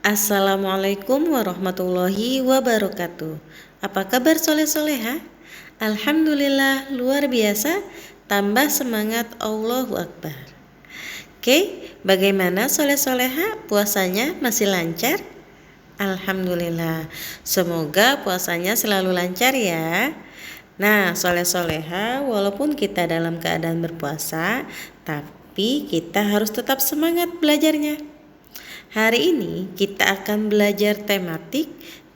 Assalamualaikum warahmatullahi wabarakatuh. Apa kabar soleh-soleha? Alhamdulillah luar biasa, tambah semangat, Allahu Akbar. Oke, bagaimana soleh-soleha? Puasanya masih lancar? Alhamdulillah, semoga puasanya selalu lancar ya. Nah, soleh-soleha, walaupun kita dalam keadaan berpuasa, tapi kita harus tetap semangat belajarnya. Hari ini kita akan belajar tema 8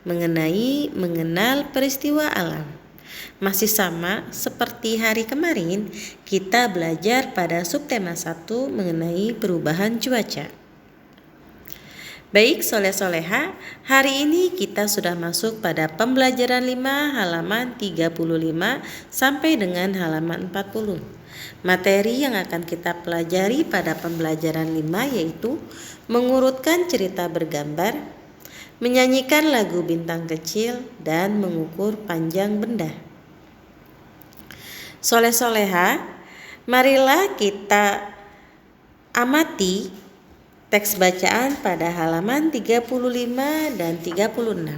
mengenai mengenal peristiwa alam. Masih sama seperti hari kemarin, kita belajar pada subtema 1 mengenai perubahan cuaca. Baik soleh-soleha, hari ini kita sudah masuk pada pembelajaran 5 halaman 35 sampai dengan halaman 40. Materi yang akan kita pelajari pada pembelajaran 5 yaitu mengurutkan cerita bergambar, menyanyikan lagu bintang kecil, dan mengukur panjang benda. Soleh-soleha, marilah kita amati teks bacaan pada halaman 35 dan 36.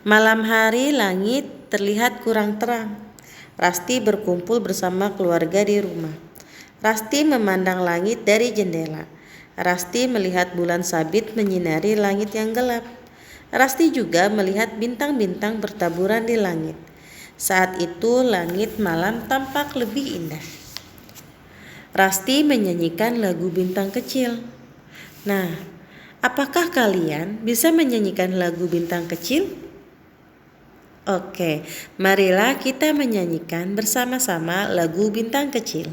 Malam hari langit terlihat kurang terang. Rasti berkumpul bersama keluarga di rumah. Rasti memandang langit dari jendela. Rasti melihat bulan sabit menyinari langit yang gelap. Rasti juga melihat bintang-bintang bertaburan di langit. Saat itu langit malam tampak lebih indah. Rasti menyanyikan lagu bintang kecil. Nah, apakah kalian bisa menyanyikan lagu bintang kecil? Oke, marilah kita menyanyikan bersama-sama lagu bintang kecil.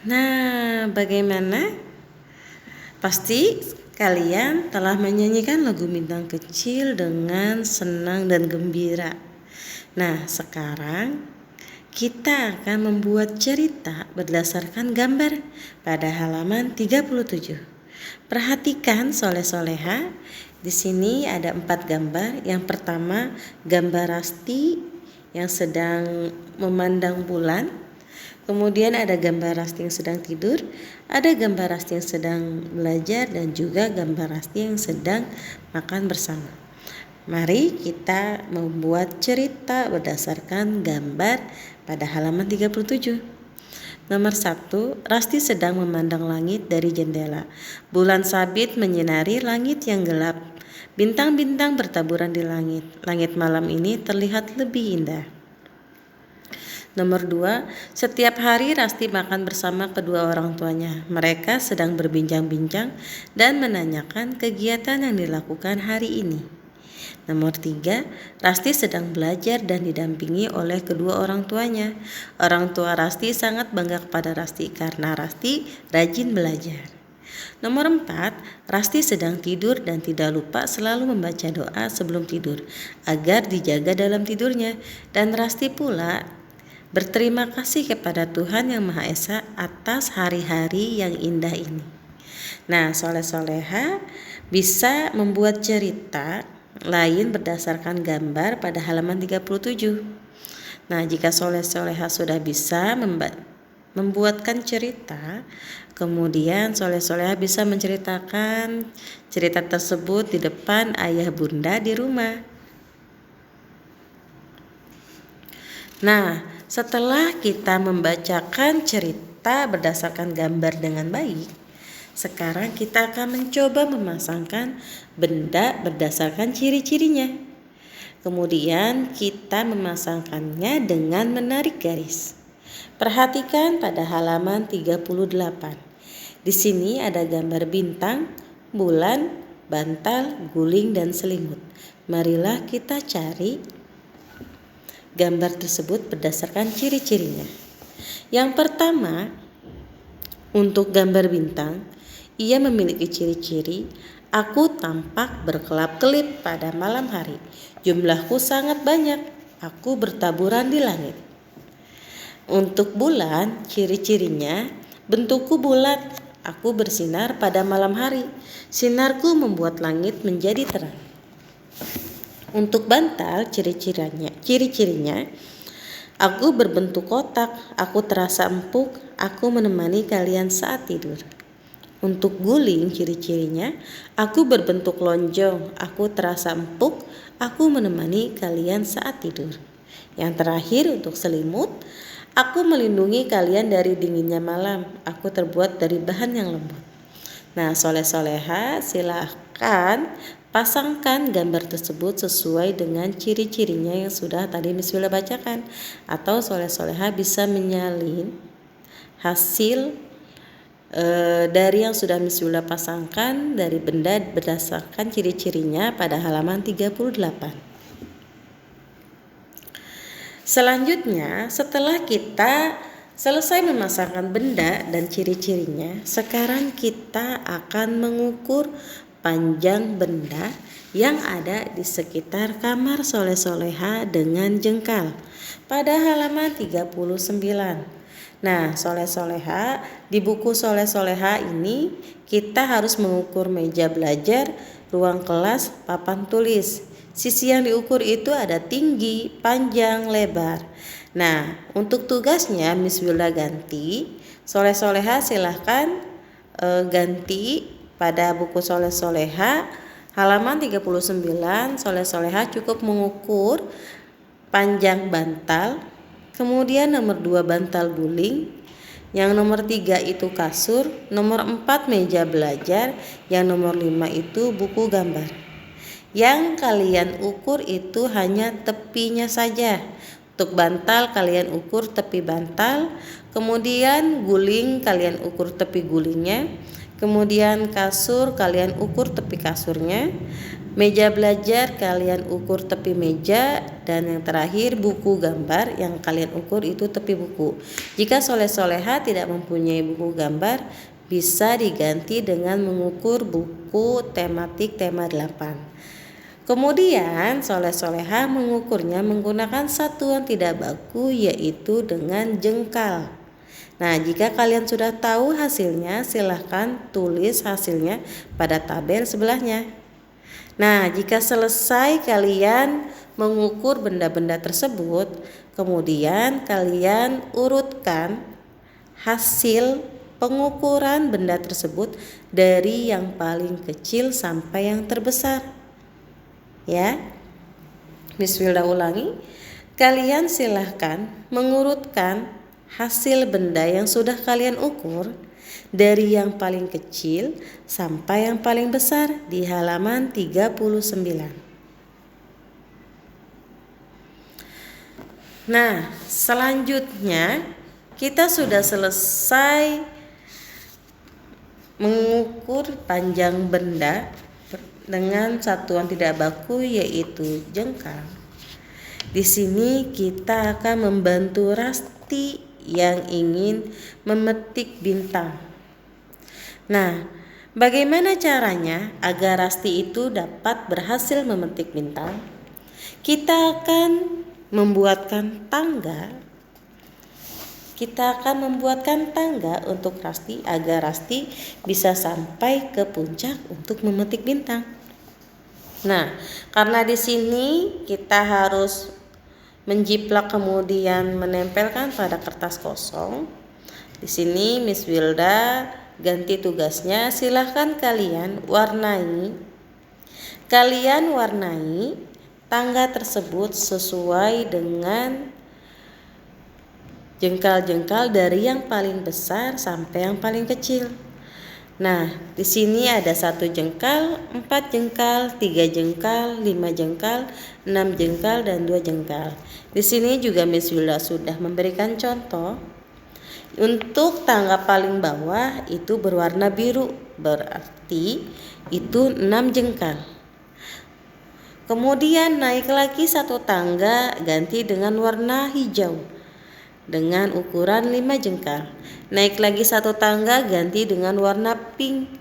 Nah, bagaimana? Pasti kalian telah menyanyikan lagu bintang kecil dengan senang dan gembira. Nah, sekarang kita akan membuat cerita berdasarkan gambar pada halaman 37. Perhatikan soleh-soleha, di sini ada 4 gambar. Yang pertama, gambar Rasti yang sedang memandang bulan. Kemudian ada gambar Rasti yang sedang tidur, ada gambar Rasti yang sedang belajar, dan juga gambar Rasti yang sedang makan bersama. Mari kita membuat cerita berdasarkan gambar pada halaman 37. Nomor 1, Rasti sedang memandang langit dari jendela. Bulan sabit menyinari langit yang gelap. Bintang-bintang bertaburan di langit. Langit malam ini terlihat lebih indah. Nomor 2, setiap hari Rasti makan bersama kedua orang tuanya. Mereka sedang berbincang-bincang dan menanyakan kegiatan yang dilakukan hari ini. Nomor 3, Rasti sedang belajar dan didampingi oleh kedua orang tuanya. Orang tua Rasti sangat bangga kepada Rasti karena Rasti rajin belajar. Nomor 4, Rasti sedang tidur dan tidak lupa selalu membaca doa sebelum tidur agar dijaga dalam tidurnya. Dan Rasti pula berterima kasih kepada Tuhan Yang Maha Esa atas hari-hari yang indah ini. Nah, soleh-soleha bisa membuat cerita lain berdasarkan gambar pada halaman 37. Nah, jika soleh-soleha sudah bisa membuatkan cerita, kemudian soleh-soleha bisa menceritakan cerita tersebut di depan ayah bunda di rumah. Nah, setelah kita membacakan cerita berdasarkan gambar dengan baik, sekarang kita akan mencoba memasangkan benda berdasarkan ciri-cirinya. Kemudian kita memasangkannya dengan menarik garis. Perhatikan pada halaman 38. Di sini ada gambar bintang, bulan, bantal, guling, dan selimut. Marilah kita cari gambar tersebut berdasarkan ciri-cirinya. Yang pertama, untuk gambar bintang, ia memiliki ciri-ciri: aku tampak berkelap-kelip pada malam hari. Jumlahku sangat banyak. Aku bertaburan di langit. Untuk bulan, ciri-cirinya: bentukku bulat. Aku bersinar pada malam hari. Sinarku membuat langit menjadi terang. Untuk bantal, ciri-cirinya: aku berbentuk kotak, aku terasa empuk, aku menemani kalian saat tidur. Untuk guling, ciri-cirinya: aku berbentuk lonjong, aku terasa empuk, aku menemani kalian saat tidur. Yang terakhir untuk selimut: aku melindungi kalian dari dinginnya malam, aku terbuat dari bahan yang lembut. Nah, soleh-soleha silahkan pasangkan gambar tersebut sesuai dengan ciri-cirinya yang sudah tadi Miss Willa bacakan. Atau soleh-soleha bisa menyalin hasil dari yang sudah Miss Willa pasangkan dari benda berdasarkan ciri-cirinya pada halaman 38. Selanjutnya, setelah kita selesai memasangkan benda dan ciri-cirinya, sekarang kita akan mengukur panjang benda yang ada di sekitar kamar soleh-soleha dengan jengkal pada halaman 39. Nah, soleh-soleha, di buku soleh-soleha ini kita harus mengukur meja belajar, ruang kelas, papan tulis. Sisi yang diukur itu ada tinggi, panjang, lebar. Nah, untuk tugasnya Miss Wilda ganti. Soleh-soleha silahkan ganti pada buku soleh-soleha halaman 39. Soleh-soleha cukup mengukur panjang bantal, kemudian nomor 2 bantal guling, yang nomor 3 itu kasur, nomor 4 meja belajar, yang nomor 5 itu buku gambar. Yang kalian ukur itu hanya tepinya saja. Untuk bantal kalian ukur tepi bantal, kemudian guling kalian ukur tepi gulingnya, kemudian kasur kalian ukur tepi kasurnya, meja belajar kalian ukur tepi meja, dan yang terakhir buku gambar yang kalian ukur itu tepi buku. Jika soleh-soleha tidak mempunyai buku gambar, bisa diganti dengan mengukur buku tematik tema 8. Kemudian soleh-soleha mengukurnya menggunakan satuan tidak baku, yaitu dengan jengkal. Nah, jika kalian sudah tahu hasilnya, silahkan tulis hasilnya pada tabel sebelahnya. Nah, jika selesai kalian mengukur benda-benda tersebut, kemudian kalian urutkan hasil pengukuran benda tersebut dari yang paling kecil sampai yang terbesar. Ya, Miss Wilda ulangi, kalian silahkan mengurutkan hasil benda yang sudah kalian ukur dari yang paling kecil sampai yang paling besar di halaman 39. Nah, selanjutnya kita sudah selesai mengukur panjang benda dengan satuan tidak baku yaitu jengkal. Di sini kita akan membantu Rasti yang ingin memetik bintang. Nah, bagaimana caranya agar Rasti itu dapat berhasil memetik bintang? Kita akan membuatkan tangga. Kita akan membuatkan tangga untuk Rasti agar Rasti bisa sampai ke puncak untuk memetik bintang. Nah, karena di sini kita harus menjiplak kemudian menempelkan pada kertas kosong. Di sini Miss Wilda ganti tugasnya. Silahkan kalian warnai tangga tersebut sesuai dengan jengkal-jengkal dari yang paling besar sampai yang paling kecil. Nah, di sini ada 1 jengkal, 4 jengkal, 3 jengkal, 5 jengkal, 6 jengkal, dan 2 jengkal. Di sini juga Miss Wilda sudah memberikan contoh. Untuk tangga paling bawah itu berwarna biru, berarti itu 6 jengkal. Kemudian naik lagi 1 tangga, ganti dengan warna hijau dengan ukuran 5 jengkal. Naik lagi 1 tangga, ganti dengan warna pink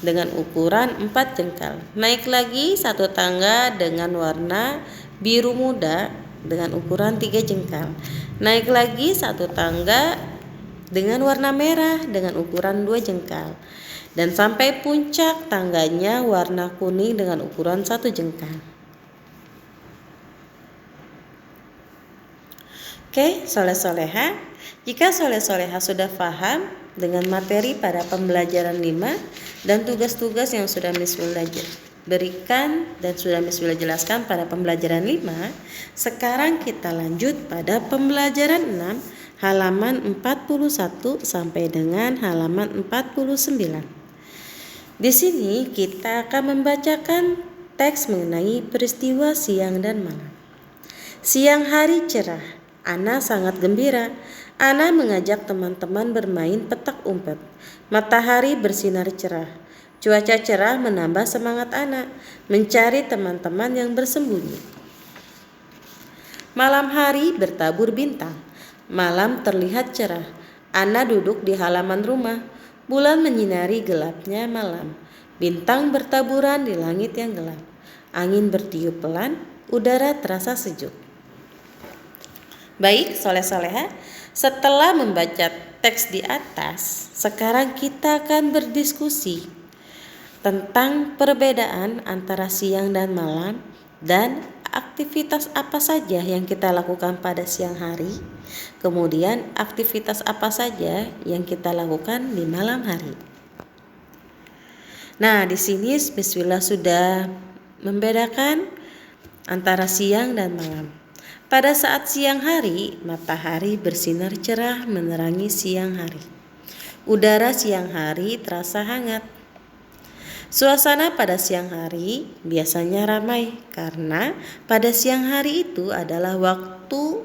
dengan ukuran 4 jengkal. Naik lagi 1 tangga dengan warna biru muda dengan ukuran 3 jengkal. Naik lagi 1 tangga dengan warna merah dengan ukuran 2 jengkal. Dan sampai puncak tangganya warna kuning dengan ukuran 1 jengkal. Oke, soleh-soleha. Jika soleh-soleha sudah paham dengan materi pada pembelajaran 5 dan tugas-tugas yang sudah Miss Wilda berikan dan sudah Miss Wilda jelaskan pada pembelajaran 5, sekarang kita lanjut pada pembelajaran 6 halaman 41 sampai dengan halaman 49. Di sini kita akan membacakan teks mengenai peristiwa siang dan malam. Siang hari cerah, Ana sangat gembira. Ana mengajak teman-teman bermain petak umpet. Matahari bersinar cerah. Cuaca cerah menambah semangat Ana mencari teman-teman yang bersembunyi. Malam hari bertabur bintang. Malam terlihat cerah. Ana duduk di halaman rumah. Bulan menyinari gelapnya malam. Bintang bertaburan di langit yang gelap. Angin bertiup pelan, udara terasa sejuk. Baik, soleh-soleha, setelah membaca teks di atas, sekarang kita akan berdiskusi tentang perbedaan antara siang dan malam dan aktivitas apa saja yang kita lakukan pada siang hari, kemudian aktivitas apa saja yang kita lakukan di malam hari. Nah, di sini Miss Wilda sudah membedakan antara siang dan malam. Pada saat siang hari, matahari bersinar cerah menerangi siang hari. Udara siang hari terasa hangat. Suasana pada siang hari biasanya ramai karena pada siang hari itu adalah waktu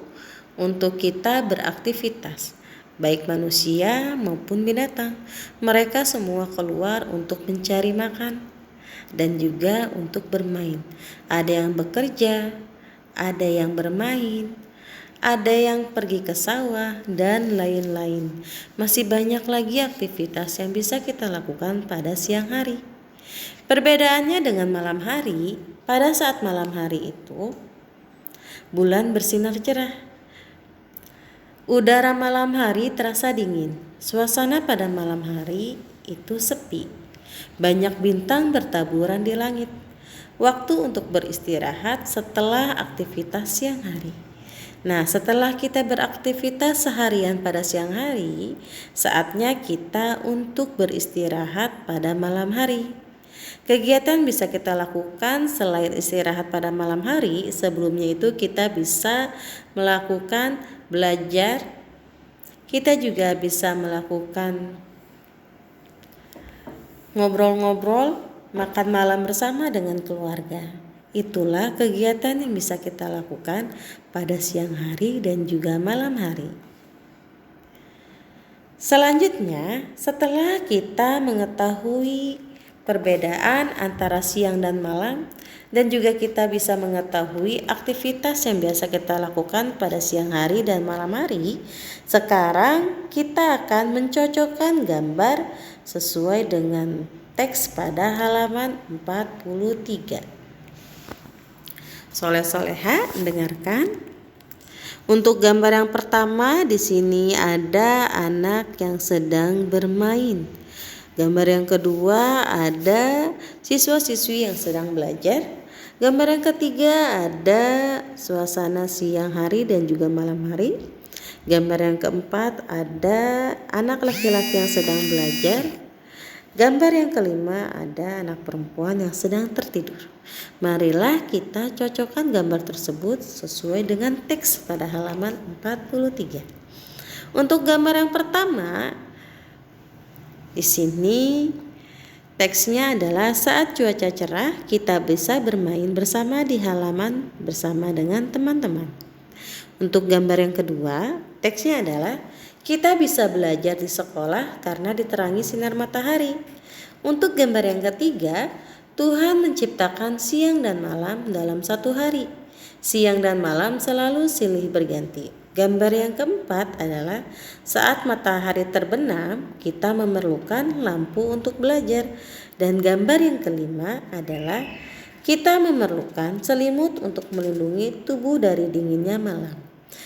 untuk kita beraktivitas, baik manusia maupun binatang. Mereka semua keluar untuk mencari makan dan juga untuk bermain. Ada yang bekerja, ada yang bermain, ada yang pergi ke sawah, dan lain-lain. Masih banyak lagi aktivitas yang bisa kita lakukan pada siang hari. Perbedaannya dengan malam hari, pada saat malam hari itu, bulan bersinar cerah. Udara malam hari terasa dingin. Suasana pada malam hari itu sepi. Banyak bintang bertaburan di langit. Waktu untuk beristirahat setelah aktivitas siang hari. Nah, setelah kita beraktivitas seharian pada siang hari, saatnya kita untuk beristirahat pada malam hari. Kegiatan bisa kita lakukan selain istirahat pada malam hari. Sebelumnya itu kita bisa melakukan belajar, Kita juga bisa melakukan ngobrol-ngobrol, makan malam bersama dengan keluarga. Itulah kegiatan yang bisa kita lakukan pada siang hari dan juga malam hari. Selanjutnya, setelah kita mengetahui perbedaan antara siang dan malam, dan juga kita bisa mengetahui aktivitas yang biasa kita lakukan pada siang hari dan malam hari, sekarang kita akan mencocokkan gambar sesuai dengan teks pada halaman 43. Soleh-soleha, dengarkan. Untuk gambar yang pertama, di sini ada anak yang sedang bermain. Gambar yang kedua ada siswa-siswi yang sedang belajar. Gambar yang ketiga ada suasana siang hari dan juga malam hari. Gambar yang keempat ada anak laki-laki yang sedang belajar. Gambar yang kelima ada anak perempuan yang sedang tertidur. Marilah kita cocokkan gambar tersebut sesuai dengan teks pada halaman 43. Untuk gambar yang pertama, di sini teksnya adalah saat cuaca cerah kita bisa bermain bersama di halaman bersama dengan teman-teman. Untuk gambar yang kedua, teksnya adalah kita bisa belajar di sekolah karena diterangi sinar matahari. Untuk gambar yang ketiga, Tuhan menciptakan siang dan malam dalam satu hari. Siang dan malam selalu silih berganti. Gambar yang keempat adalah saat matahari terbenam, kita memerlukan lampu untuk belajar. Dan gambar yang kelima adalah kita memerlukan selimut untuk melindungi tubuh dari dinginnya malam.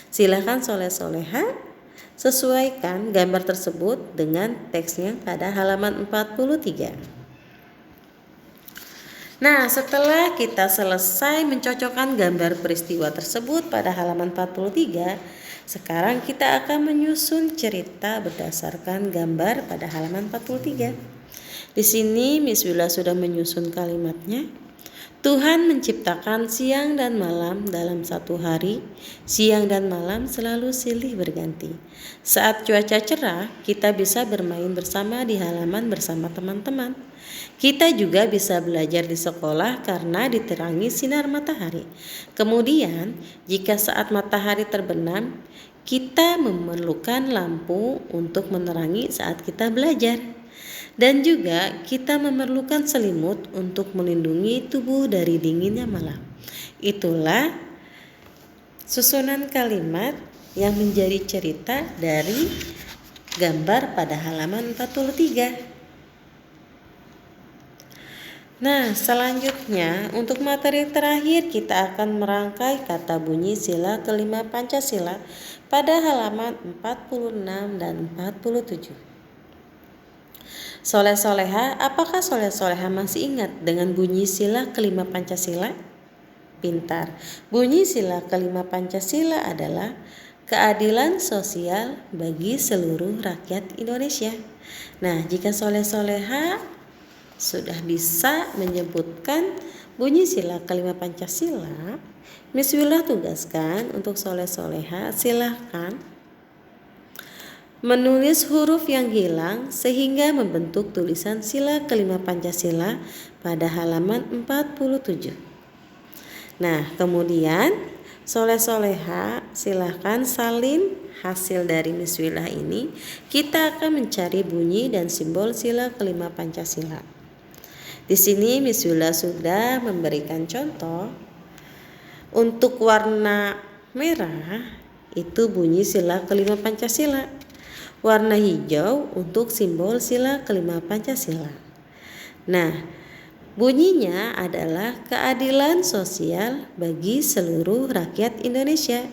Silakan soleh-soleha sesuaikan gambar tersebut dengan teksnya pada halaman 43. Nah, setelah kita selesai mencocokkan gambar peristiwa tersebut pada halaman 43, sekarang kita akan menyusun cerita berdasarkan gambar pada halaman 43. Di sini Miss Willa sudah menyusun kalimatnya. Tuhan menciptakan siang dan malam dalam satu hari. Siang dan malam selalu silih berganti. Saat cuaca cerah, kita bisa bermain bersama di halaman bersama teman-teman. Kita juga bisa belajar di sekolah karena diterangi sinar matahari. Kemudian, jika saat matahari terbenam, kita memerlukan lampu untuk menerangi saat kita belajar. Dan juga kita memerlukan selimut untuk melindungi tubuh dari dinginnya malam. Itulah susunan kalimat yang menjadi cerita dari gambar pada halaman 43. Nah, selanjutnya untuk materi terakhir kita akan merangkai kata bunyi sila kelima Pancasila pada halaman 46 dan 47. Soleh-soleha, apakah soleh-soleha masih ingat dengan bunyi sila kelima Pancasila? Pintar. Bunyi sila kelima Pancasila adalah keadilan sosial bagi seluruh rakyat Indonesia. Nah, jika soleh-soleha sudah bisa menyebutkan bunyi sila kelima Pancasila, Miss Willa tugaskan untuk soleh-soleha silahkan menulis huruf yang hilang sehingga membentuk tulisan sila kelima Pancasila pada halaman 47. Nah, kemudian soleh-soleha silahkan salin hasil dari Miss Willa ini. Kita akan mencari bunyi dan simbol sila kelima Pancasila. Di sini Miss Willa sudah memberikan contoh. Untuk warna merah itu bunyi sila kelima Pancasila. Warna hijau untuk simbol sila kelima Pancasila. Nah, bunyinya adalah keadilan sosial bagi seluruh rakyat Indonesia.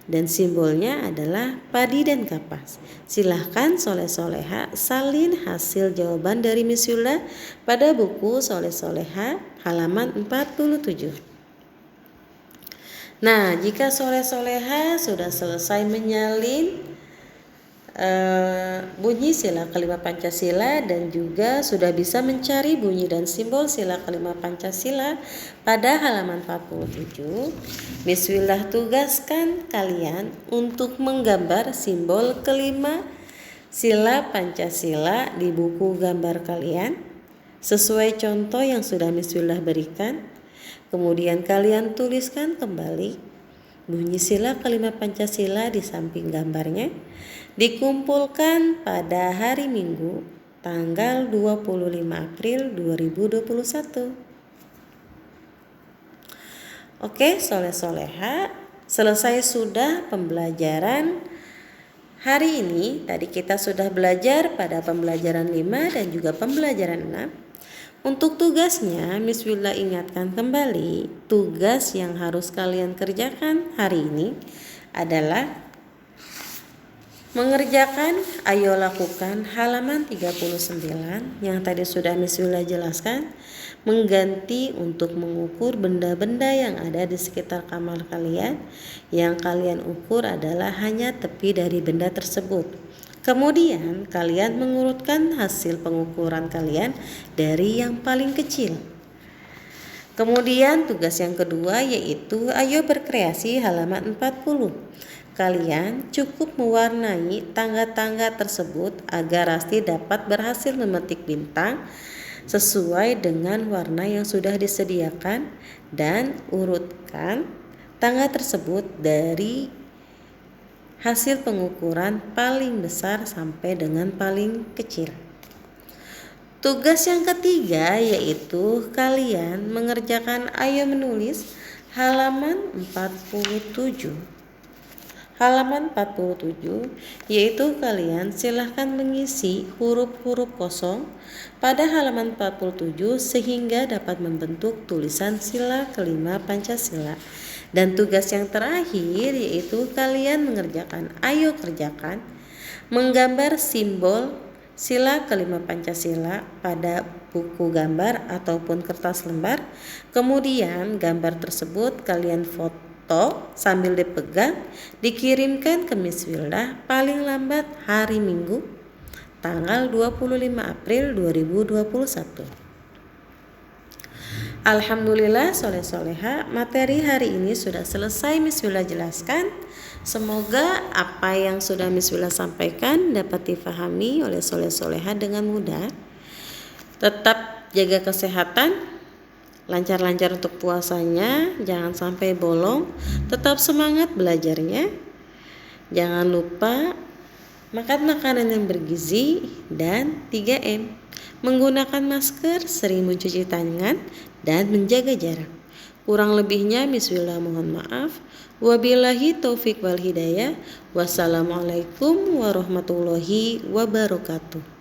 Dan simbolnya adalah padi dan kapas. Silahkan soleh-soleha salin hasil jawaban dari Miss Willa pada buku soleh-soleha halaman 47. Nah, jika soleh-soleha sudah selesai menyalin bunyi sila kelima Pancasila dan juga sudah bisa mencari bunyi dan simbol sila kelima Pancasila pada halaman 47. Miss Wildah tugaskan kalian untuk menggambar simbol kelima sila Pancasila di buku gambar kalian sesuai contoh yang sudah Miss Wildah berikan. Kemudian kalian tuliskan kembali bunyi sila kelima Pancasila di samping gambarnya. Dikumpulkan pada hari Minggu tanggal 25 April 2021. Oke, soleh-soleha, selesai sudah pembelajaran hari ini. Tadi kita sudah belajar pada pembelajaran 5 dan juga pembelajaran 6. Untuk tugasnya, Miss Wildah ingatkan kembali, tugas yang harus kalian kerjakan hari ini adalah mengerjakan ayo lakukan halaman 39 yang tadi sudah Miss Wildah jelaskan, mengganti untuk mengukur benda-benda yang ada di sekitar kamar kalian. Yang kalian ukur adalah hanya tepi dari benda tersebut. Kemudian kalian mengurutkan hasil pengukuran kalian dari yang paling kecil. Kemudian tugas yang kedua yaitu ayo berkreasi halaman 40. Kalian cukup mewarnai tangga-tangga tersebut agar Rasti dapat berhasil memetik bintang sesuai dengan warna yang sudah disediakan dan urutkan tangga tersebut dari hasil pengukuran paling besar sampai dengan paling kecil. Tugas yang ketiga yaitu kalian mengerjakan ayo menulis halaman 47. Halaman 47 yaitu kalian silahkan mengisi huruf-huruf kosong pada halaman 47 sehingga dapat membentuk tulisan sila kelima Pancasila. Dan tugas yang terakhir yaitu kalian mengerjakan ayo kerjakan menggambar simbol sila kelima Pancasila pada buku gambar ataupun kertas lembar. Kemudian gambar tersebut kalian foto sambil dipegang, dikirimkan ke Miss Wildah paling lambat hari Minggu tanggal 25 April 2021. Alhamdulillah soleh-soleha, materi hari ini sudah selesai Miss Wildah jelaskan. Semoga apa yang sudah Miss Wildah sampaikan dapat difahami oleh soleh-soleha dengan mudah. Tetap jaga kesehatan, lancar-lancar untuk puasanya, jangan sampai bolong, tetap semangat belajarnya. Jangan lupa makan makanan yang bergizi dan 3M. Menggunakan masker, sering mencuci tangan, dan menjaga jarak. Kurang lebihnya Miss Wildah mohon maaf. Wabillahi taufik wal hidayah. Wassalamualaikum warahmatullahi wabarakatuh.